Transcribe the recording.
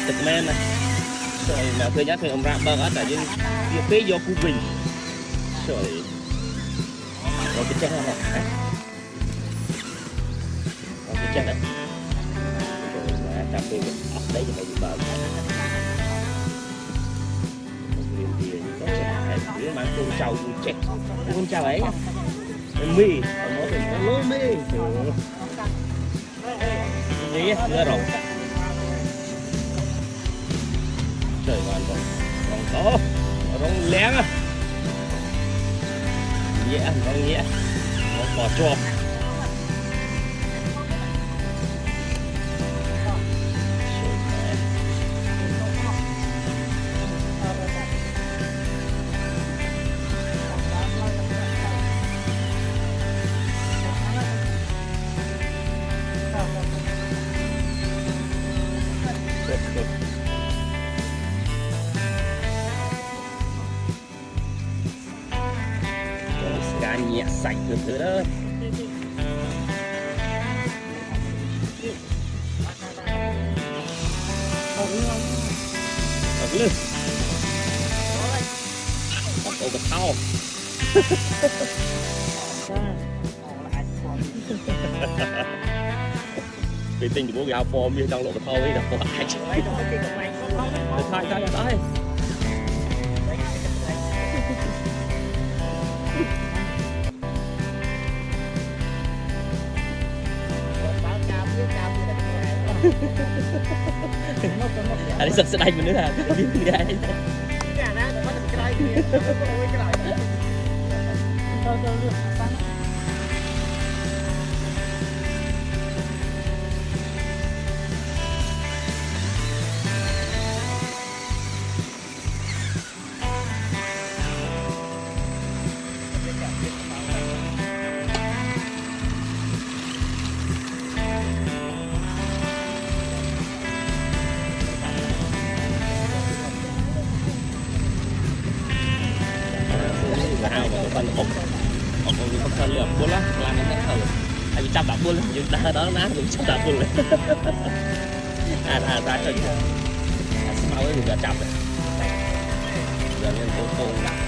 thực men này rồi mà tôi nhắc thì ông ra bờ ở tại nhưng việc phế do khu bình rồi cái chân này cái chân này rồi mà cà phê ở đấy thì phải bờ đứa mà con trâu chết con trâu ấy mì nó thì nó lố mì gì á nữa rồi trời ơi còn có rong lén à nhẹ rong nhẹ nó bỏ cho nhẹ sạch từ từ đó lên bắt đầu bật thao vì tình của bố gạo form như trong lộ bật thao ấy là có ai chứ thôi thôi anh sắp sẽ đánh mình nữa là đi đây con ốc con thân lửa buôn lắm làm nó thở tại vì chăm đã buôn nhưng đã đó nó cũng chăm đã buôn rồi ra cho mau ấy vừa chăm rồi giờ nên cô nặng